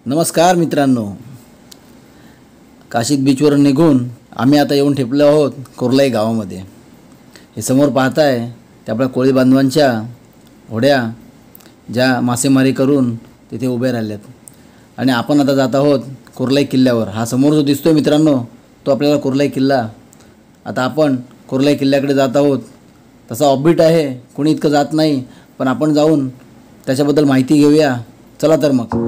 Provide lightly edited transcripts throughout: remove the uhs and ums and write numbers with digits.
नमस्कार मित्रांनो, काशीद बीचवर निघून आम्ही आता येऊन ठेपलो आहोत कोरलाई गावामध्ये। हे समोर पाहताय ते आपल्या कोळी बांधवांच्या होड्या ज्या मासेमारी करून तिथे उभे राहिल्यात आणि आपण आता जात आहोत कोरलाई किल्ल्यावर। हा समोर जो दिसतोय मित्रांनो तो आपल्याला कोरलाई किल्ला। आता आपण कोरलाई किल्ल्याकडे जात आहोत। तसा ऑफबीट आहे, कोणी इतकं जात नाही, पण आपण जाऊन त्याच्याबद्दल माहिती घेऊया। चला तर मग।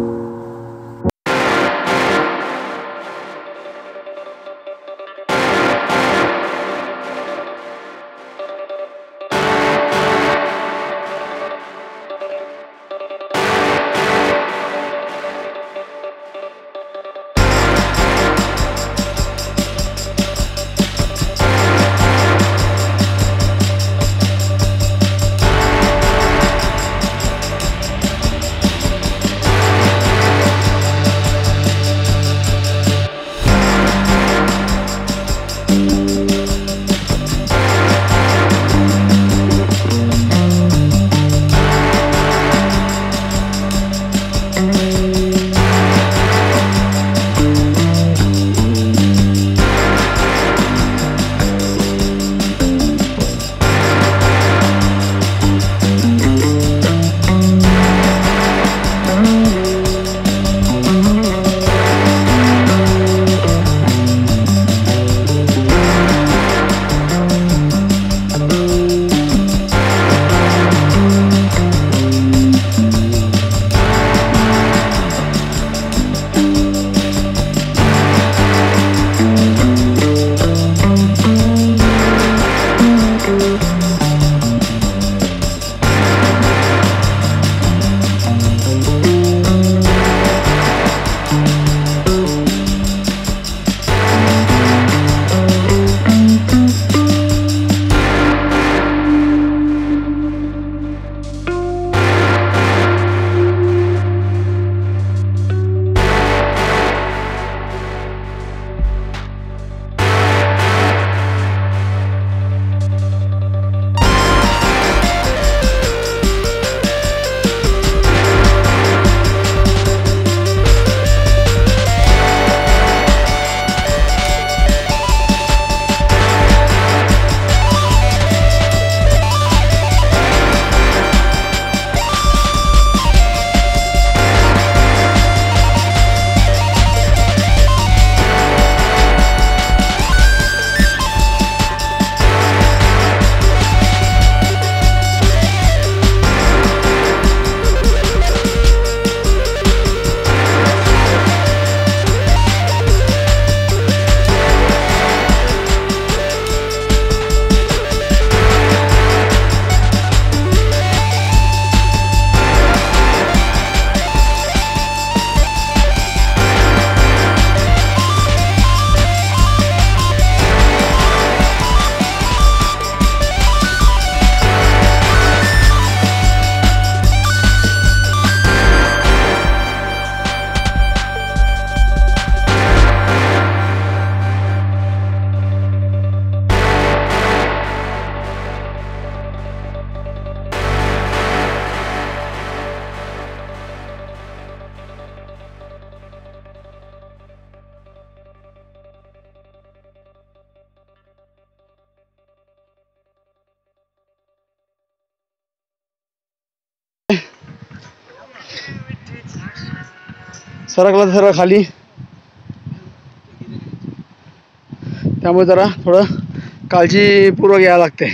सरकला सर्व खाली, त्यामुळे जरा थोडं काळजीपूर्वक यायला लागते।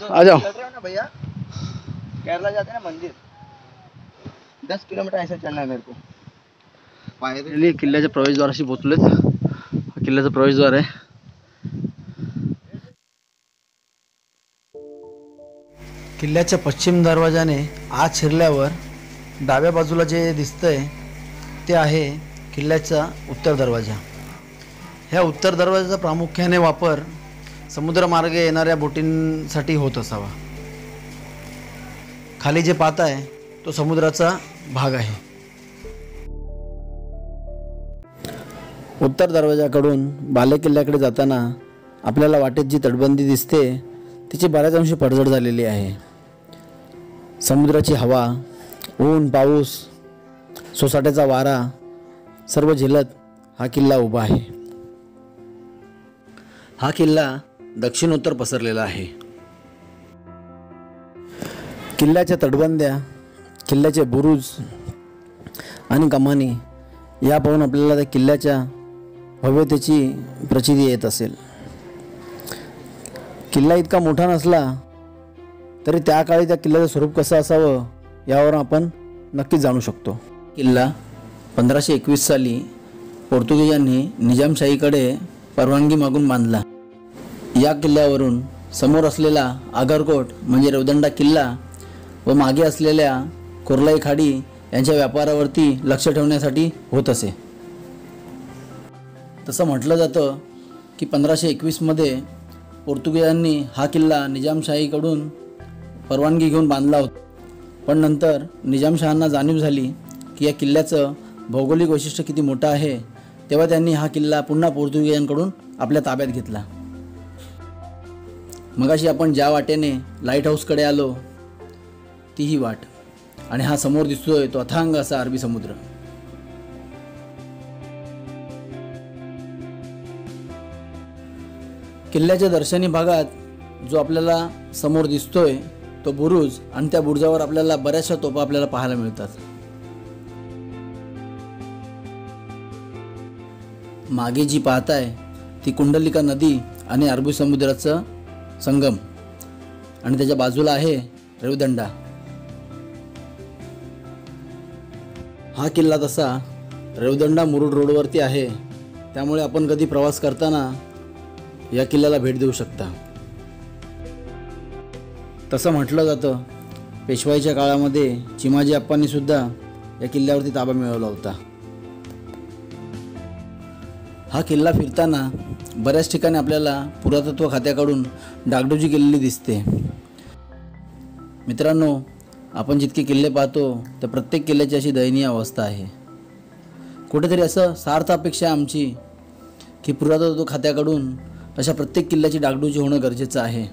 आ जाओ भैया, केरला जाते ना मंदिर 10 किलोमीटर ऐसा चलना है मेरे को। फायनली किल्ल्याच्या प्रवेशद्वाराशी पोहोचलेत। हा किल्ल्याचा प्रवेशद्वार आहे। किल्ल्याच्या पश्चिम दरवाजाने आत शिरल्यावर डाव्या बाजूला जे दिसतंय ते आहे किल्ल्याचा उत्तर दरवाजा। ह्या उत्तर दरवाजाचा प्रामुख्याने वापर समुद्रमार्गे येणाऱ्या बोटींसाठी होत असावा। खाली जे पाहताय तो समुद्राचा भाग आहे। उत्तर दरवाजाकडून बाले किल्ल्याकडे जाताना आपल्याला वाटेत जी तटबंदी दिसते तिची बऱ्याच अंशी पडझड झालेली आहे। समुद्राची हवा, ऊन, पाऊस सोसाट्याचा वारा सर्व झेलत हा किल्ला उभा आहे. हा किल्ला दक्षिणोत्तर पसरलेला आहे. किल्ल्याच्या तटबंद्या, किल्ल्याचे बुरुज आणि कमानी या पाहून आपल्याला त्या किल्ल्याच्या भव्यतेची प्रचिती येत असेल. किल्ला इतका मोठा नसला तरी त्या काळी त्या किल्ल्याचं स्वरूप कसं असावं यावर आपण नक्कीच जाणू शकतो. किल्ला 1521 साली पोर्तुगीजांनी निजामशाहीकडे परवानगी मागून बांधला. या किल्ल्यावरून समोर असलेला आगरकोट म्हणजे रेवदंडा किल्ला व मागे असलेल्या कोर्लाई खाडी यांच्या व्यापारावरती लक्ष ठेवण्यासाठी होत असे. तसं म्हटलं जातं की 1521 पोर्तुगीजांनी हा किल्ला निजामशाहीकडून परवानगी घेऊन बांधला होता. पण नंतर निजामशहांना जाणीव झाली की या किल्ल्याचं भौगोलिक वैशिष्ट्य किती मोठं आहे, तेव्हा त्यांनी हा किल्ला पुन्हा पोर्तुगीजांकडून आपल्या ताब्यात घेतला. मगाशी आपण ज्या वाटेने लाईट हाऊसकडे आलो ती ही वाट, आणि हा समोर दिसतोय तो अथांग असा अरबी समुद्र. किल्ल्याच्या दर्शनी भागात जो आपल्याला समोर दिसतोय तो बुरुज, आणि त्या बुरुजावर आपल्याला बऱ्याचशा तोफा आपल्याला पाहायला मिळतात. मागे जी पाहताय ती कुंडलिका नदी आणि अरबी समुद्राचं संगम, आणि त्याच्या बाजूला आहे रेवदंडा. हा किल्ला तसा रेवदंडा मुरुड रोडवरती आहे, त्यामुळे आपण कधी प्रवास करताना या किल्ल्याला भेट देऊ शकता. तसं म्हटलं जातं पेशवाईच्या काळामध्ये चिमाजी अप्पांनी सुद्धा या किल्ल्यावरती ताबा मिळवला होता. हा किल्ला फिरताना बऱ्याच ठिकाणी आपल्याला पुरातत्व खात्याकडून डागडुजी केलेली दिसते. मित्रांनो, आपण जितके किल्ले पाहतो त्या प्रत्येक किल्ल्याची अशी दयनीय अवस्था आहे. कुठेतरी असं सार्थ अपेक्षा आमची की पुरातत्व खात्याकडून अशा प्रत्येक किल्ल्याची डागडुजी होणं गरजेचं आहे.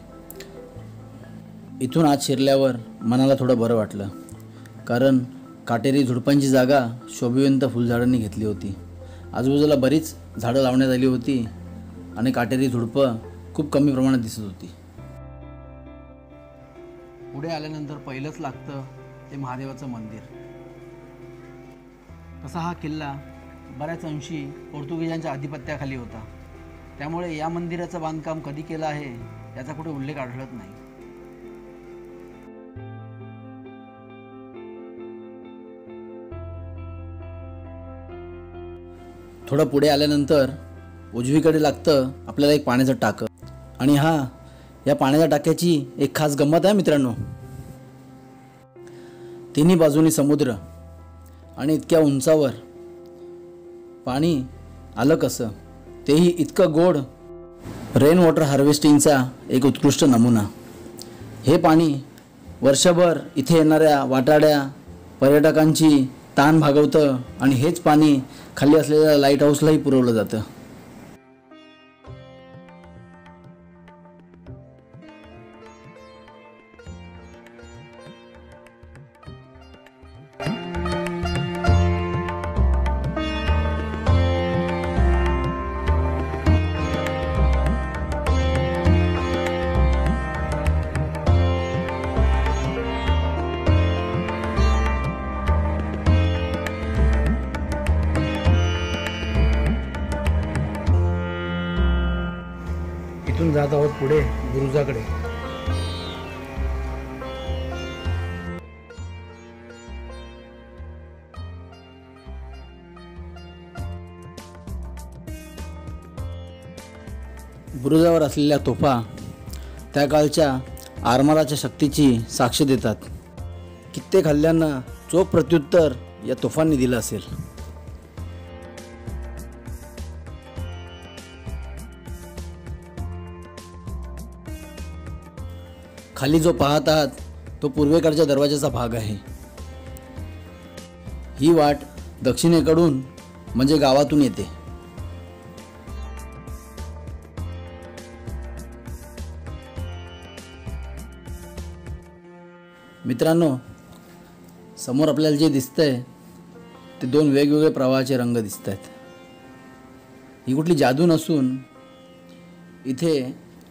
इथून आत शिरल्यावर मनाला थोडं बरं वाटलं, कारण काटेरी झुडपांची जागा शोभिवंत फुलझाडांनी घेतली होती. आजूबाजूला बरीच झाडं लावण्यात आली होती आणि काटेरी झुडपं खूप कमी प्रमाणात दिसत होती. पुढे आल्यानंतर पहिलंच लागतं ते महादेवाचं मंदिर. तसा हा किल्ला बऱ्याच अंशी पोर्तुगीजांच्या अधिपत्याखाली होता, त्यामुळे या मंदिराचं बांधकाम कधी केलं आहे याचा कुठे उल्लेख आढळत नाही. थोडं पुढे आल्यानंतर उजवीकडे लागतं आपल्याला एक पाण्याचं टाकं, आणि या पाण्याच्या टाक्याची एक खास गंमत आहे मित्रांनो. तिन्ही बाजूनी समुद्र आणि इतक्या उंचावर पाणी आलं कसं, तेही इतकं गोड. रेन वॉटर हार्वेस्टिंगचा एक उत्कृष्ट नमुना. हे पाणी वर्षभर इथे येणाऱ्या वाटाड्या पर्यटकांची ताण भागवतं, आणि हेच पाणी खाली असलेल्या लाईट हाऊसलाही पुरवलं जातं. इथून जात आहोत पुढे बुरुजाकडे. बुरुजावर असलेल्या तोफा त्या काळच्या आरमाराच्या शक्तीची साक्ष देतात. कित्येक हल्ल्यांना चोख प्रत्युत्तर या तोफांनी दिलं असेल. खाली जो पाहत आहात तो पूर्वेकडच्या दरवाजाचा भाग आहे. ही वाट दक्षिणेकडून म्हणजे गावातून येते. मित्रांनो, समोर आपल्याला जे दिसतंय ते दोन वेगवेगळे प्रवाहाचे रंग दिसत आहेत. ही कुठली जादू नसून इथे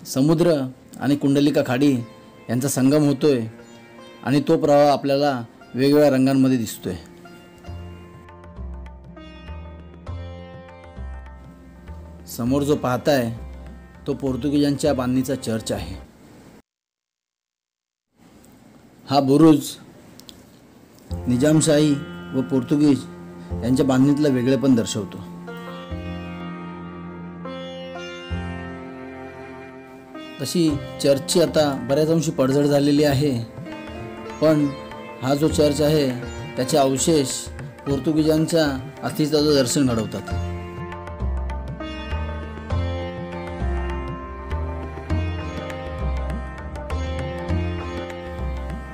समुद्र आणि कुंडलिका खाडी यांचा संगम होतोय आणि तो प्रवाह आपल्याला वेगवेगळ्या रंगांमध्ये दिसतोय. समोर जो पाहताय तो पोर्तुगीजांच्या बांधणीचा चर्च आहे. हा बुरुज निजामशाही व पोर्तुगीज यांच्या बांधणीतलं वेगळेपण दर्शवतो. तशी चर्चची आता बऱ्याच अंशी पडझड झालेली आहे, पण हा जो चर्च आहे त्याचे अवशेष पोर्तुगीजांच्या अस्तित्वाचं दर्शन घडवतात.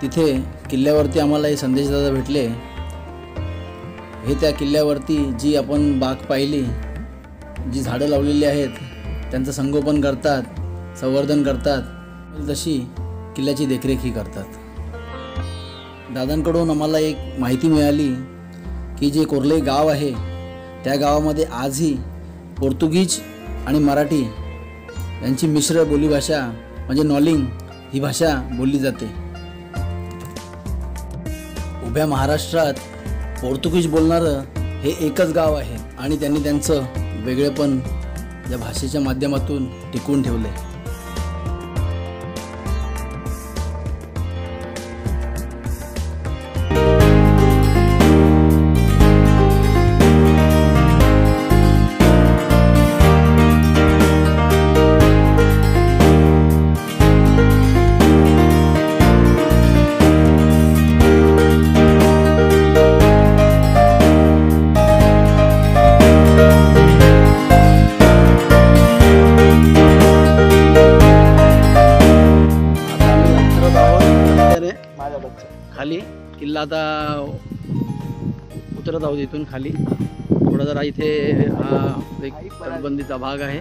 तिथे किल्ल्यावरती आम्हाला हे संदेशदादा भेटले. हे त्या किल्ल्यावरती जी आपण बाग पाहिली, जी झाडं लावलेली आहेत त्यांचं संगोपन करतात, संवर्धन करतात, तशी किल्ल्याची देखरेखही करतात. दादांकडून आम्हाला एक माहिती मिळाली की जे कोर्ले गाव आहे त्या गावामध्ये आजही पोर्तुगीज आणि मराठी यांची मिश्र बोलीभाषा म्हणजे नॉलिंग ही भाषा बोलली जाते. उभ्या महाराष्ट्रात पोर्तुगीज बोलणारं हे एकच गाव आहे आणि त्यांनी त्यांचं वेगळेपण या भाषेच्या माध्यमातून टिकवून ठेवले. खाली किल्ला आता उतरत आहोत इथून खाली. थोडा जरा इथे हा एक तटबंदीचा भाग आहे,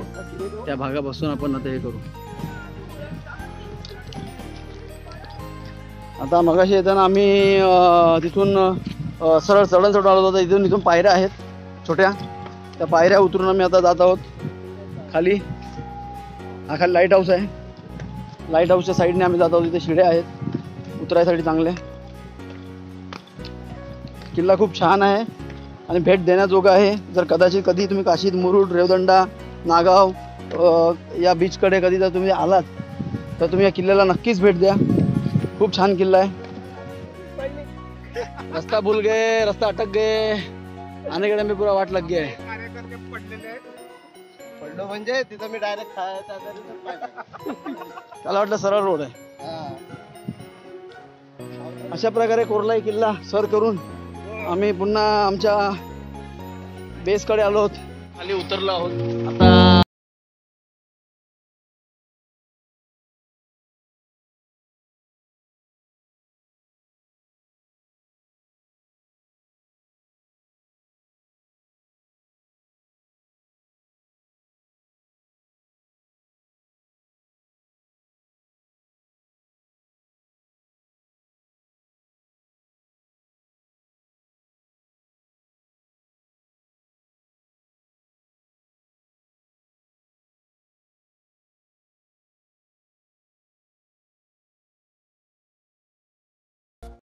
त्या भागापासून आपण आता हे करू. आता मगाशी येताना आम्ही तिथून सरळ चढण आलो होतो. इथून पायऱ्या आहेत छोट्या, त्या पायऱ्या उतरून आम्ही आता जात आहोत खाली. हा खाली लाईट हाऊस आहे. लाईट हाऊसच्या साईडने आम्ही जात आहोत. इथे शिड्या आहेत उतरायसाठी चांगले. किल्ला खूप छान आहे आणि भेट देण्याजोगा आहे. जर कदाचित कधी तुम्ही काशीद, मुरुड, रेवदंडा, नागाव या बीचकडे कधी जर तुम्ही आलात तर तुम्ही या किल्ल्याला नक्कीच भेट द्या. खूप छान किल्ला आहे. रास्ता भूल गए, रास्ता अटक गए, आने के टाइम में पूरा वाट लग गया है. पडलो म्हणजे तिथं मी डायरेक्ट त्याला वाटलं सरळ रोड आहे. अशा प्रकारे कोर्लाई किल्ला सर करून आम्ही पुन्हा आमच्या बेसकडे आलो आहोत. खाली उतरलो आहोत. आता